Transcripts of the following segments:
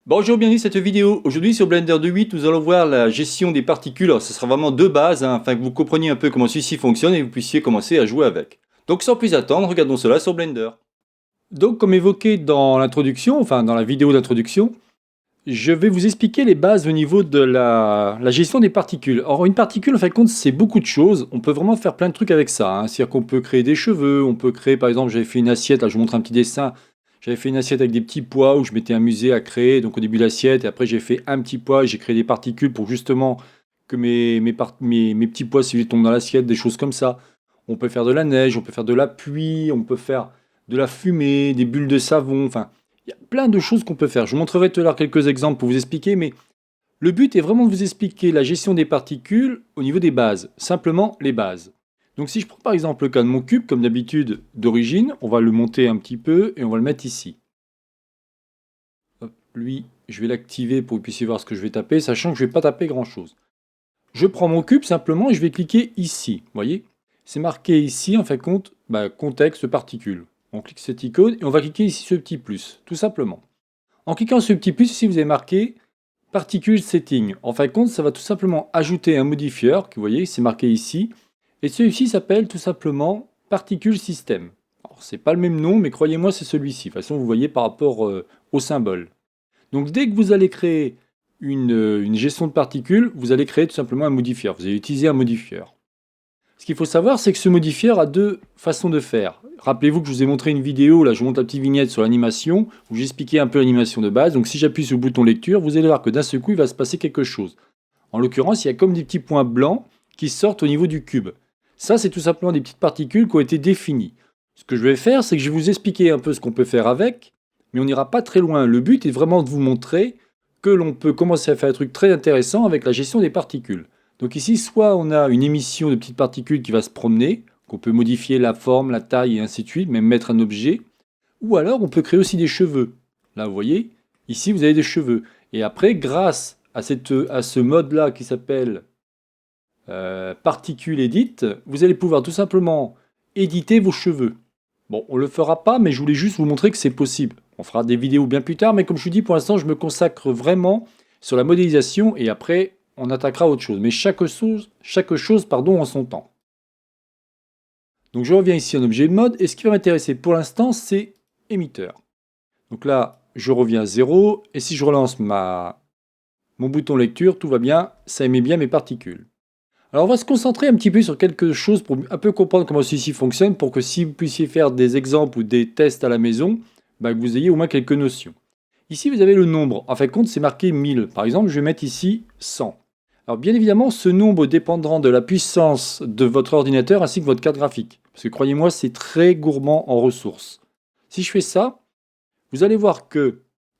Bonjour, bienvenue dans cette vidéo. Aujourd'hui sur Blender 2.8, nous allons voir la gestion des particules. Alors, ce sera vraiment de base, afin que vous compreniez un peu comment celui-ci fonctionne et que vous puissiez commencer à jouer avec. Donc sans plus attendre, regardons cela sur Blender. Donc comme évoqué dans l'introduction, enfin dans la vidéo d'introduction, je vais vous expliquer les bases au niveau de la gestion des particules. Or une particule, en fin de compte, c'est beaucoup de choses. On peut vraiment faire plein de trucs avec ça. C'est-à-dire qu'on peut créer des cheveux, on peut créer, par exemple, j'avais fait une assiette, là je vous montre un petit dessin. J'avais fait une assiette avec des petits pois où je m'étais amusé à créer, donc au début de l'assiette, et après j'ai fait un petit pois et j'ai créé des particules pour justement que mes petits pois, s'ils tombent dans l'assiette, des choses comme ça. On peut faire de la neige, on peut faire de la pluie, on peut faire de la fumée, des bulles de savon, enfin, il y a plein de choses qu'on peut faire. Je vous montrerai tout à l'heure quelques exemples pour vous expliquer, mais le but est vraiment de vous expliquer la gestion des particules au niveau des bases, simplement les bases. Donc si je prends par exemple le cas de mon cube, comme d'habitude d'origine, on va le monter un petit peu et on va le mettre ici. Hop, lui, je vais l'activer pour que vous puissiez voir ce que je vais taper, sachant que je ne vais pas taper grand chose. Je prends mon cube simplement et je vais cliquer ici. Vous voyez, c'est marqué ici en fin de compte, contexte particule. On clique cette icône et on va cliquer ici ce petit plus, tout simplement. En cliquant sur ce petit plus, ici vous avez marqué Particules Setting. En fin de compte, ça va tout simplement ajouter un modifieur, que vous voyez, c'est marqué ici. Et celui-ci s'appelle tout simplement Particules System. Alors, c'est pas le même nom, mais croyez-moi, c'est celui-ci. De toute façon, vous voyez par rapport au symbole. Donc, dès que vous allez créer une gestion de particules, vous allez créer tout simplement un modifieur. Vous allez utiliser un modifieur. Ce qu'il faut savoir, c'est que ce modifieur a deux façons de faire. Rappelez-vous que je vous ai montré une vidéo, là je vous montre la petite vignette sur l'animation, où j'expliquais un peu l'animation de base. Donc si j'appuie sur le bouton lecture, vous allez voir que d'un seul coup, il va se passer quelque chose. En l'occurrence, il y a comme des petits points blancs qui sortent au niveau du cube. Ça, c'est tout simplement des petites particules qui ont été définies. Ce que je vais faire, c'est que je vais vous expliquer un peu ce qu'on peut faire avec, mais on n'ira pas très loin. Le but est vraiment de vous montrer que l'on peut commencer à faire un truc très intéressant avec la gestion des particules. Donc ici, soit on a une émission de petites particules qui va se promener, qu'on peut modifier la forme, la taille et ainsi de suite, même mettre un objet, ou alors on peut créer aussi des cheveux. Là, vous voyez, ici vous avez des cheveux. Et après, grâce à ce mode-là qui s'appelle Particules Edit, vous allez pouvoir tout simplement éditer vos cheveux. Bon, on ne le fera pas, mais je voulais juste vous montrer que c'est possible. On fera des vidéos bien plus tard, mais comme je vous dis, pour l'instant, je me consacre vraiment sur la modélisation et après, on attaquera autre chose. Mais chaque chose en son temps. Donc je reviens ici en objet de mode, et ce qui va m'intéresser pour l'instant, c'est émetteur. Donc là, je reviens à 0, et si je relance mon bouton lecture, tout va bien, ça émet bien mes particules. Alors on va se concentrer un petit peu sur quelque chose pour un peu comprendre comment ceci fonctionne, pour que si vous puissiez faire des exemples ou des tests à la maison, que vous ayez au moins quelques notions. Ici, vous avez le nombre. En fin de compte, c'est marqué 1000. Par exemple, je vais mettre ici 100. Alors bien évidemment, ce nombre dépendra de la puissance de votre ordinateur ainsi que votre carte graphique. Parce que croyez-moi, c'est très gourmand en ressources. Si je fais ça, vous allez voir que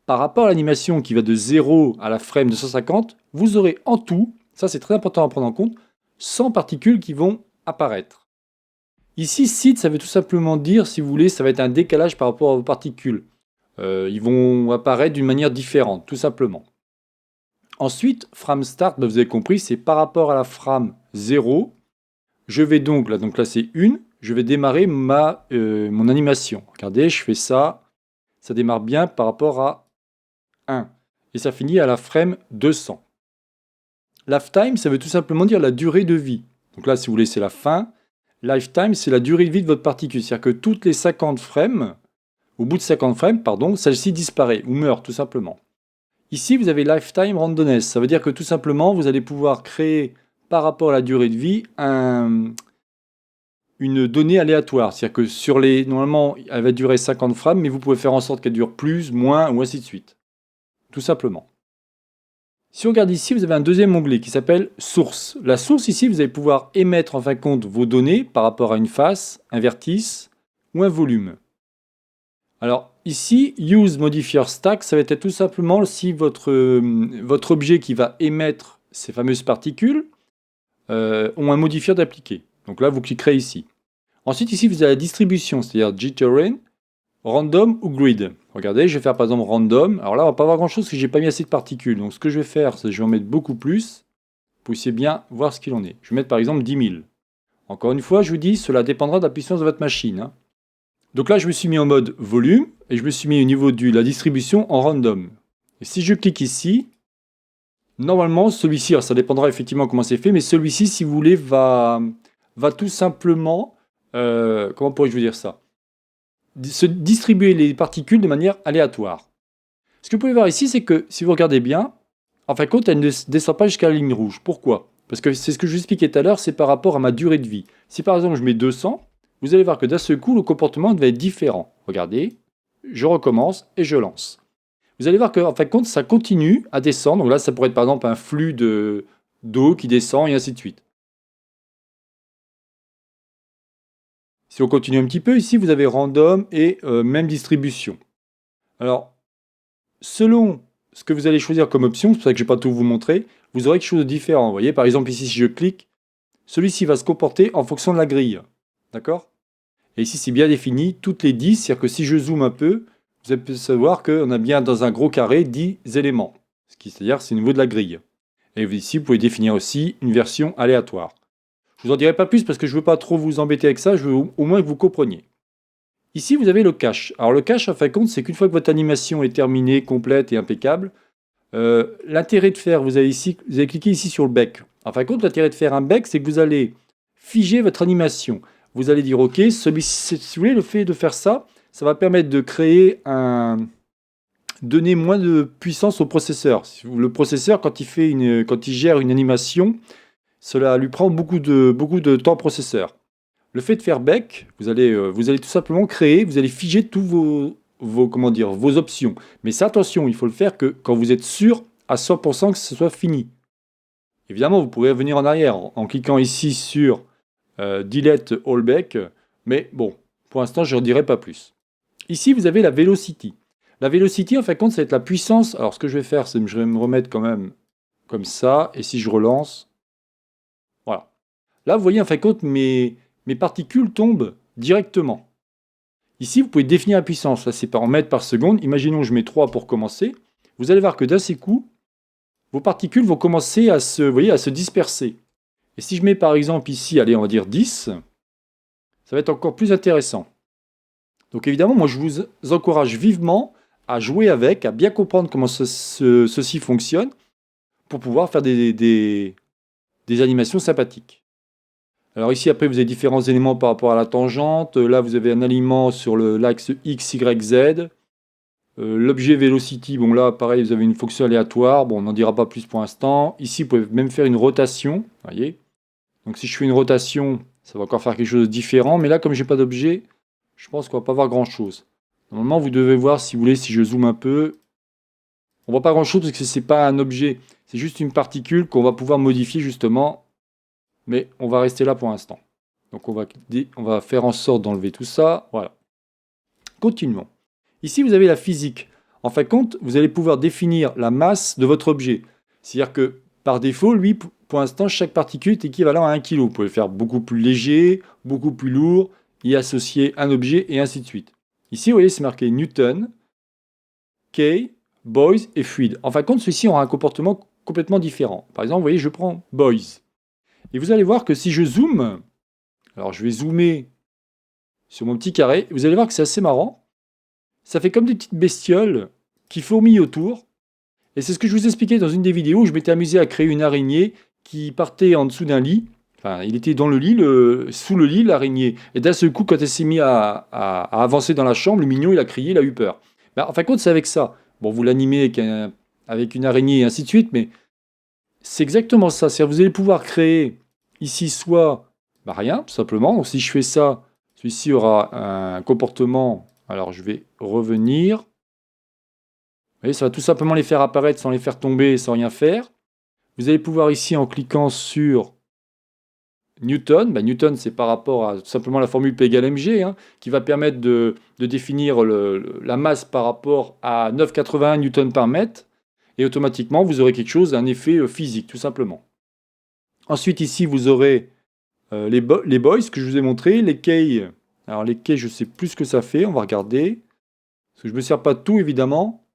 par rapport à l'animation qui va de 0 à la frame 250, vous aurez en tout, ça c'est très important à prendre en compte, 100 particules qui vont apparaître. Ici, seed, ça veut tout simplement dire, si vous voulez, ça va être un décalage par rapport aux particules. Ils vont apparaître d'une manière différente, tout simplement. Ensuite, frame start, vous avez compris, c'est par rapport à la frame 0. Je vais donc là c'est 1, je vais démarrer mon animation. Regardez, je fais ça, ça démarre bien par rapport à 1. Et ça finit à la frame 200. Lifetime, ça veut tout simplement dire la durée de vie. Donc là, si vous voulez, c'est la fin. Lifetime, c'est la durée de vie de votre particule. C'est-à-dire que toutes les 50 frames, au bout de 50 frames, celle-ci disparaît ou meurt tout simplement. Ici, vous avez Lifetime Randomness. Ça veut dire que tout simplement, vous allez pouvoir créer, par rapport à la durée de vie, une donnée aléatoire. C'est-à-dire que normalement, elle va durer 50 frames, mais vous pouvez faire en sorte qu'elle dure plus, moins, ou ainsi de suite. Tout simplement. Si on regarde ici, vous avez un deuxième onglet qui s'appelle Source. La source ici, vous allez pouvoir émettre en fin de compte vos données par rapport à une face, un vertice ou un volume. Alors ici, Use Modifier Stack, ça va être tout simplement si votre objet qui va émettre ces fameuses particules ont un modifieur d'appliquer. Donc là, vous cliquerez ici. Ensuite, ici, vous avez la distribution, c'est-à-dire Jittering, Random ou Grid. Regardez, je vais faire par exemple Random. Alors là, on va pas voir grand-chose parce que j'ai pas mis assez de particules. Donc ce que je vais faire, c'est que je vais en mettre beaucoup plus pour essayer bien voir ce qu'il en est. Je vais mettre par exemple 10 000. Encore une fois, je vous dis, cela dépendra de la puissance de votre machine. Donc là, je me suis mis en mode volume et je me suis mis au niveau de la distribution en random. Et si je clique ici, normalement, celui-ci, ça dépendra effectivement comment c'est fait, mais celui-ci, si vous voulez, va tout simplement, comment pourrais-je vous dire ça? Se distribuer les particules de manière aléatoire. Ce que vous pouvez voir ici, c'est que si vous regardez bien, en fin de compte, elle ne descend pas jusqu'à la ligne rouge. Pourquoi? Parce que c'est ce que je vous expliquais tout à l'heure, c'est par rapport à ma durée de vie. Si par exemple je mets 200, vous allez voir que d'un seul coup, le comportement va être différent. Regardez, je recommence et je lance. Vous allez voir qu'en fin de compte, ça continue à descendre. Donc là, ça pourrait être par exemple un flux d'eau qui descend et ainsi de suite. Si on continue un petit peu, ici, vous avez random et même distribution. Alors, selon ce que vous allez choisir comme option, c'est pour ça que je ne vais pas tout vous montrer, vous aurez quelque chose de différent. Vous voyez, par exemple, ici, si je clique, celui-ci va se comporter en fonction de la grille. D'accord? Et ici, c'est bien défini, toutes les 10, c'est-à-dire que si je zoome un peu, vous allez savoir qu'on a bien dans un gros carré 10 éléments. C'est-à-dire c'est au niveau de la grille. Et ici, vous pouvez définir aussi une version aléatoire. Je vous en dirai pas plus parce que je ne veux pas trop vous embêter avec ça, je veux au moins que vous compreniez. Ici, vous avez le cache. Alors le cache, en fin de compte, c'est qu'une fois que votre animation est terminée, complète et impeccable, l'intérêt de faire, vous allez cliquer ici sur le bec. En fin de compte, l'intérêt de faire un bec, c'est que vous allez figer votre animation. Vous allez dire, ok, si vous voulez, le fait de faire ça, ça va permettre de créer donner moins de puissance au processeur. Le processeur, quand il gère une animation, cela lui prend beaucoup de temps processeur. Le fait de faire bec, vous allez tout simplement créer, vous allez figer tous vos options. Mais ça, attention, il faut le faire que quand vous êtes sûr à 100% que ce soit fini. Évidemment, vous pourrez revenir en arrière en cliquant ici sur Delete All Bec, mais bon, pour l'instant, je ne dirai pas plus. Ici, vous avez la Velocity. La Velocity, en fin de compte, ça va être la puissance. Alors, ce que je vais faire, c'est que je vais me remettre quand même comme ça, et si je relance, voilà. Là, vous voyez, en fin de compte, mes particules tombent directement. Ici, vous pouvez définir la puissance. Là, c'est par mètres par seconde. Imaginons que je mets 3 pour commencer. Vous allez voir que d'un seul coup, vos particules vont commencer à se disperser. Et si je mets par exemple ici, allez, on va dire 10, ça va être encore plus intéressant. Donc évidemment, moi, je vous encourage vivement à jouer avec, à bien comprendre comment ceci fonctionne pour pouvoir faire des animations sympathiques. Alors ici, après, vous avez différents éléments par rapport à la tangente. Là, vous avez un alignement sur l'axe X, Y, Z. L'objet Velocity, bon là, pareil, vous avez une fonction aléatoire. Bon, on n'en dira pas plus pour l'instant. Ici, vous pouvez même faire une rotation. Voyez. Donc si je fais une rotation, ça va encore faire quelque chose de différent. Mais là, comme je n'ai pas d'objet, je pense qu'on va pas voir grand-chose. Normalement, vous devez voir, si vous voulez, si je zoome un peu, on voit pas grand-chose parce que c'est pas un objet. C'est juste une particule qu'on va pouvoir modifier justement. Mais on va rester là pour l'instant. Donc on va faire en sorte d'enlever tout ça. Voilà. Continuons. Ici, vous avez la physique. En fin de compte, vous allez pouvoir définir la masse de votre objet. C'est-à-dire que par défaut, lui, pour l'instant, chaque particule est équivalent à 1 kg. Vous pouvez le faire beaucoup plus léger, beaucoup plus lourd, y associer un objet et ainsi de suite. Ici, vous voyez, c'est marqué Newton, K, Boys et Fluid. En fin de compte, ceux-ci aura un comportement complètement différent. Par exemple, vous voyez, je prends Boys. Et vous allez voir que si je zoome, alors je vais zoomer sur mon petit carré, vous allez voir que c'est assez marrant. Ça fait comme des petites bestioles qui fourmillent autour. Et c'est ce que je vous expliquais dans une des vidéos où je m'étais amusé à créer une araignée qui partait en dessous d'un lit. Enfin, il était dans le lit, sous le lit, l'araignée. Et d'un seul coup, quand elle s'est mise à avancer dans la chambre, le mignon, il a crié, il a eu peur. Ben, en fin de compte, c'est avec ça. Bon, vous l'animez avec une araignée et ainsi de suite, mais c'est exactement ça. C'est-à-dire vous allez pouvoir créer ici soit rien, tout simplement. Donc si je fais ça, celui-ci aura un comportement. Alors je vais revenir. Vous voyez, ça va tout simplement les faire apparaître sans les faire tomber, sans rien faire. Vous allez pouvoir ici, en cliquant sur Newton, Newton c'est par rapport à tout simplement la formule P égale mg, hein, qui va permettre de définir la masse par rapport à 9,81 newtons par mètre. Et automatiquement, vous aurez quelque chose, un effet physique, tout simplement. Ensuite, ici, vous aurez les boys que je vous ai montré, les keys. Alors, les keys, je ne sais plus ce que ça fait, on va regarder. Parce que je ne me sers pas de tout, évidemment.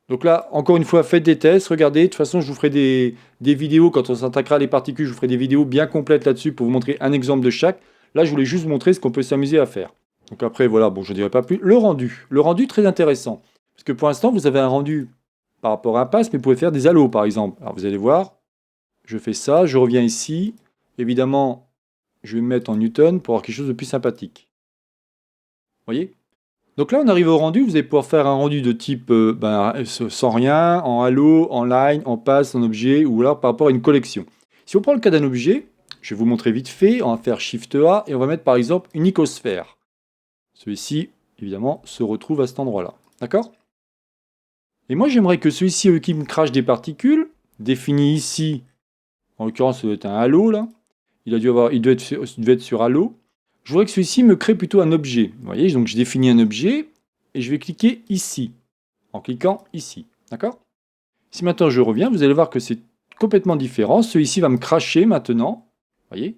Donc là, encore une fois, faites des tests, regardez. De toute façon, je vous ferai des vidéos, quand on s'attaquera à les particules, je vous ferai des vidéos bien complètes là-dessus pour vous montrer un exemple de chaque. Là, je voulais juste vous montrer ce qu'on peut s'amuser à faire. Donc après, voilà, bon, je ne dirai pas plus. Le rendu, très intéressant. Parce Parce que pour l'instant, vous avez un rendu par rapport à un pass, mais vous pouvez faire des halos, par exemple. Alors, vous allez voir, je fais ça, je reviens ici. Évidemment, je vais me mettre en Newton pour avoir quelque chose de plus sympathique. Vous voyez? Donc là, on arrive au rendu. Vous allez pouvoir faire un rendu de type sans rien, en halo, en line, en pass, en objet, ou alors par rapport à une collection. Si on prend le cas d'un objet, je vais vous montrer vite fait. On va faire Shift A et on va mettre par exemple une icosphère. Celui-ci, évidemment, se retrouve à cet endroit-là. D'accord? Et moi, j'aimerais que celui-ci, au lieu qu'il me crache des particules, défini ici, en l'occurrence, ça doit être un halo, là. Il doit être sur halo. Je voudrais que celui-ci me crée plutôt un objet. Vous voyez, donc je définis un objet et je vais cliquer ici, en cliquant ici. D'accord? Si maintenant je reviens, vous allez voir que c'est complètement différent. Celui-ci va me cracher maintenant. Vous voyez?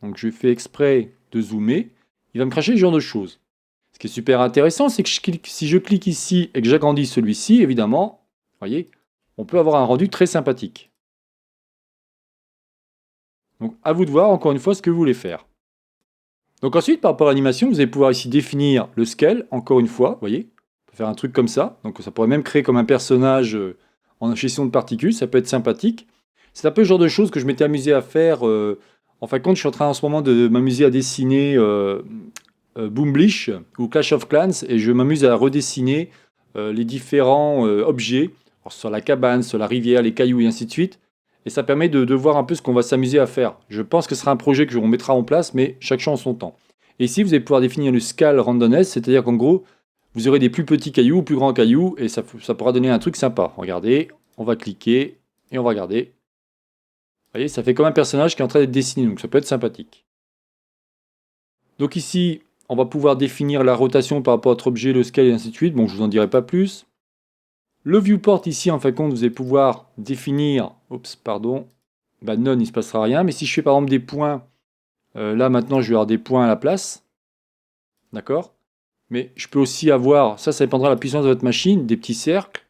Donc je fais exprès de zoomer. Il va me cracher ce genre de choses. Ce qui est super intéressant, c'est que si je clique ici et que j'agrandis celui-ci, évidemment, vous voyez, on peut avoir un rendu très sympathique. Donc à vous de voir encore une fois ce que vous voulez faire. Donc ensuite, par rapport à l'animation, vous allez pouvoir ici définir le scale, encore une fois, vous voyez. On peut faire un truc comme ça. Donc ça pourrait même créer comme un personnage en gestion de particules, ça peut être sympathique. C'est un peu le genre de choses que je m'étais amusé à faire. En fin de compte, je suis en train en ce moment de m'amuser à dessiner Boomblish ou Clash of Clans et je m'amuse à redessiner les différents objets, alors, sur la cabane, sur la rivière, les cailloux et ainsi de suite. Et ça permet de voir un peu ce qu'on va s'amuser à faire. Je pense que ce sera un projet que on mettra en place, mais chaque chose en son temps. Et ici, vous allez pouvoir définir le scale randomness, c'est-à-dire qu'en gros, vous aurez des plus petits cailloux ou plus grands cailloux, et ça pourra donner un truc sympa. Regardez, on va cliquer, et on va regarder. Vous voyez, ça fait comme un personnage qui est en train d'être dessiné, donc ça peut être sympathique. Donc ici, on va pouvoir définir la rotation par rapport à notre objet, le scale et ainsi de suite. Bon, je vous en dirai pas plus. Le viewport ici, en fin de compte, vous allez pouvoir définir, none, il ne se passera rien. Mais si je fais par exemple des points, là maintenant je vais avoir des points à la place. D'accord? Mais je peux aussi avoir, ça dépendra de la puissance de votre machine, des petits cercles.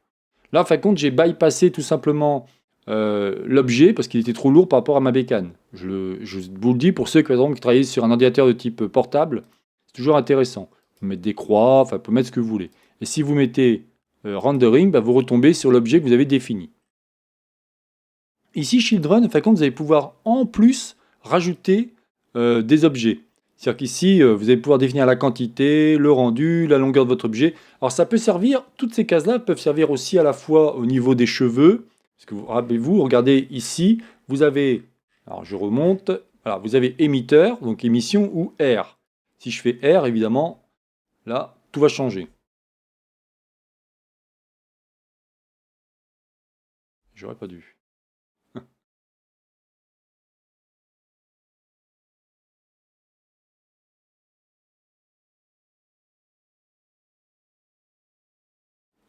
Là, en fin de compte, j'ai bypassé tout simplement l'objet parce qu'il était trop lourd par rapport à ma bécane. Je vous le dis pour ceux par exemple, qui travaillent sur un ordinateur de type portable, c'est toujours intéressant. Vous pouvez mettre des croix, enfin, vous pouvez mettre ce que vous voulez. Et si vous mettez rendering, vous retombez sur l'objet que vous avez défini. Ici, Children, en fin de compte, vous allez pouvoir en plus rajouter des objets. C'est-à-dire qu'ici, vous allez pouvoir définir la quantité, le rendu, la longueur de votre objet. Alors ça peut servir, toutes ces cases-là peuvent servir aussi à la fois au niveau des cheveux. Parce que rappelez-vous, regardez ici, vous avez, alors je remonte, voilà, vous avez émetteur, donc émission ou R. Si je fais R, évidemment, là, tout va changer. J'aurais pas dû.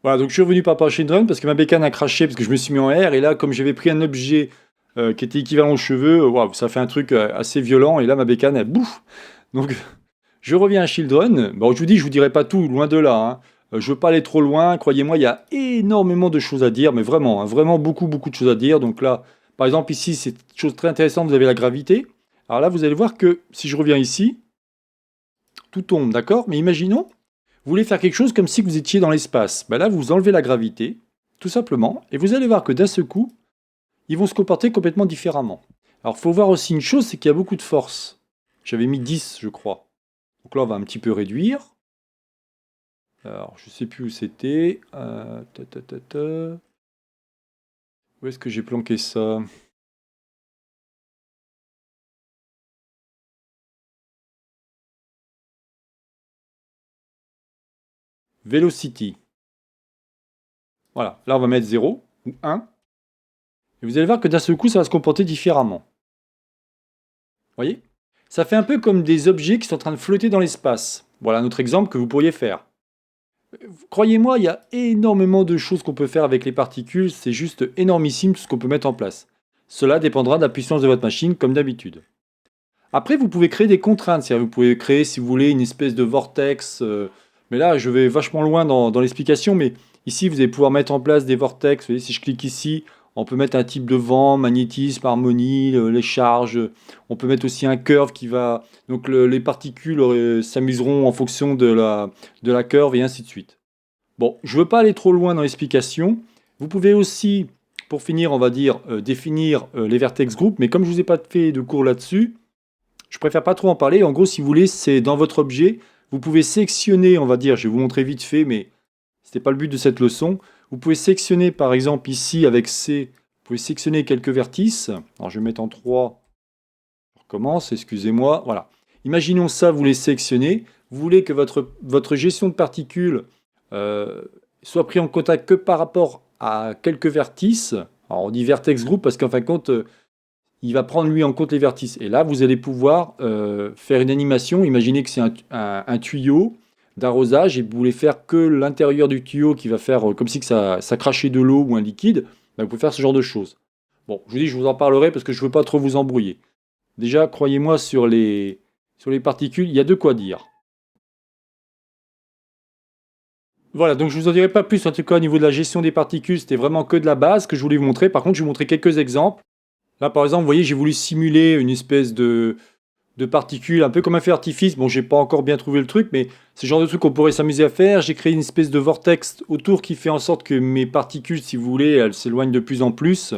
Voilà, donc je suis revenu par rapport à Children parce que ma bécane a craché parce que je me suis mis en R et là, comme j'avais pris un objet qui était équivalent aux cheveux, waouh, ça fait un truc assez violent et là, ma bécane, elle bouffe. Donc, je reviens à Children. Bon, je vous dis, je vous dirai pas tout, loin de là, hein. Je veux pas aller trop loin. Croyez-moi, il y a énormément de choses à dire, mais vraiment, hein, vraiment beaucoup, beaucoup de choses à dire. Donc là, par exemple, ici, c'est une chose très intéressante, vous avez la gravité. Alors là, vous allez voir que si je reviens ici, tout tombe, d'accord? Mais imaginons, vous voulez faire quelque chose comme si vous étiez dans l'espace. Ben là, vous enlevez la gravité, tout simplement, et vous allez voir que d'un seul coup, ils vont se comporter complètement différemment. Alors, il faut voir aussi une chose, c'est qu'il y a beaucoup de force. J'avais mis 10, je crois. Donc là, on va un petit peu réduire. Alors, je ne sais plus où c'était. Où est-ce que j'ai planqué ça? Velocity. Voilà, là on va mettre 0 ou 1. Et vous allez voir que d'un seul coup, ça va se comporter différemment. Vous voyez? Ça fait un peu comme des objets qui sont en train de flotter dans l'espace. Voilà un autre exemple que vous pourriez faire. Croyez-moi, il y a énormément de choses qu'on peut faire avec les particules. C'est juste énormissime tout ce qu'on peut mettre en place. Cela dépendra de la puissance de votre machine, comme d'habitude. Après, vous pouvez créer des contraintes. C'est-à-dire, vous pouvez créer, si vous voulez, une espèce de vortex. Mais là, je vais vachement loin dans l'explication. Mais ici, vous allez pouvoir mettre en place des vortex. Vous voyez, si je clique ici, on peut mettre un type de vent, magnétisme, harmonie, les charges. On peut mettre aussi un curve qui va... Donc les particules s'amuseront en fonction de la curve et ainsi de suite. Bon, je ne veux pas aller trop loin dans l'explication. Vous pouvez aussi, pour finir, on va dire, définir les vertex group, mais comme je ne vous ai pas fait de cours là-dessus, je préfère pas trop en parler. En gros, si vous voulez, c'est dans votre objet, vous pouvez sélectionner, on va dire, je vais vous montrer vite fait, mais ce n'était pas le but de cette leçon. Vous pouvez sélectionner, par exemple, ici, avec C, vous pouvez sélectionner quelques vertices. Alors, je vais mettre en 3. Je recommence, excusez-moi. Voilà. Imaginons ça, vous les sélectionnez. Vous voulez que votre gestion de particules soit prise en contact que par rapport à quelques vertices. Alors, on dit vertex group parce qu'en fin de compte, il va prendre lui en compte les vertices. Et là, vous allez pouvoir faire une animation. Imaginez que c'est un tuyau d'arrosage et vous voulez faire que l'intérieur du tuyau qui va faire comme si que ça crachait de l'eau ou un liquide. Ben, vous pouvez faire ce genre de choses. Bon, je vous dis, je vous en parlerai parce que je ne veux pas trop vous embrouiller. Déjà, croyez-moi, sur les particules, il y a de quoi dire. Voilà, donc je ne vous en dirai pas plus en tout cas au niveau de la gestion des particules, c'était vraiment que de la base que je voulais vous montrer. Par contre, je vais vous montrer quelques exemples. Là, par exemple, vous voyez, j'ai voulu simuler une espèce de particules, un peu comme un feu d'artifice. Bon, j'ai pas encore bien trouvé le truc, mais c'est le genre de truc qu'on pourrait s'amuser à faire. J'ai créé une espèce de vortex autour qui fait en sorte que mes particules, si vous voulez, elles s'éloignent de plus en plus.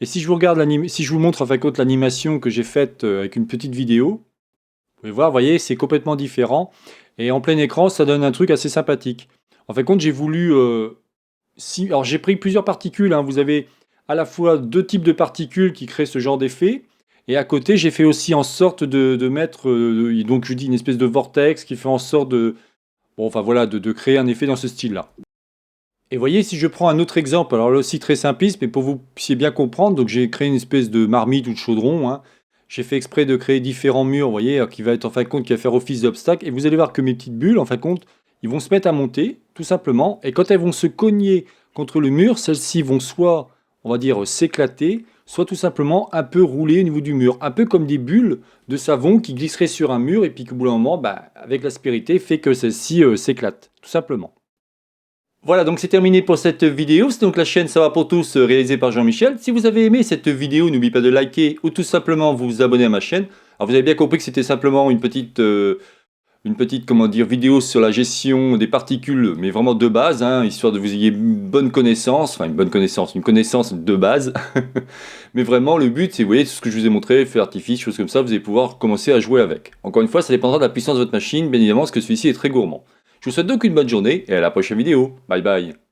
Et si je vous regarde si je vous montre en fin de compte l'animation que j'ai faite avec une petite vidéo, vous pouvez voir, vous voyez, c'est complètement différent. Et en plein écran, ça donne un truc assez sympathique. En fin de compte, j'ai voulu... alors j'ai pris plusieurs particules, hein. Vous avez à la fois deux types de particules qui créent ce genre d'effet. Et à côté, j'ai fait aussi en sorte de mettre, donc je dis une espèce de vortex qui fait en sorte bon, enfin voilà, de créer un effet dans ce style-là. Et voyez, si je prends un autre exemple, alors là aussi très simpliste, mais pour que vous puissiez bien comprendre, donc j'ai créé une espèce de marmite ou de chaudron, hein. J'ai fait exprès de créer différents murs, vous voyez, qui va être en fin de compte, qui va faire office d'obstacle. Et vous allez voir que mes petites bulles, en fin de compte, ils vont se mettre à monter, tout simplement. Et quand elles vont se cogner contre le mur, celles-ci vont soit, on va dire, s'éclater, soit tout simplement un peu rouler au niveau du mur. Un peu comme des bulles de savon qui glisseraient sur un mur et puis qu'au bout d'un moment, bah, avec l'aspérité, fait que celle-ci s'éclate, tout simplement. Voilà, donc c'est terminé pour cette vidéo. C'est donc la chaîne Ça va pour tous réalisée par Jean-Michel. Si vous avez aimé cette vidéo, n'oubliez pas de liker ou tout simplement vous abonner à ma chaîne. Alors vous avez bien compris que c'était simplement une petite comment dire, vidéo sur la gestion des particules, mais vraiment de base, hein, histoire de vous ayez une bonne connaissance, enfin une connaissance de base. Mais vraiment, le but, c'est, vous voyez, tout ce que je vous ai montré, feu d'artifice, choses comme ça, vous allez pouvoir commencer à jouer avec. Encore une fois, ça dépendra de la puissance de votre machine, bien évidemment, parce que celui-ci est très gourmand. Je vous souhaite donc une bonne journée et à la prochaine vidéo. Bye bye.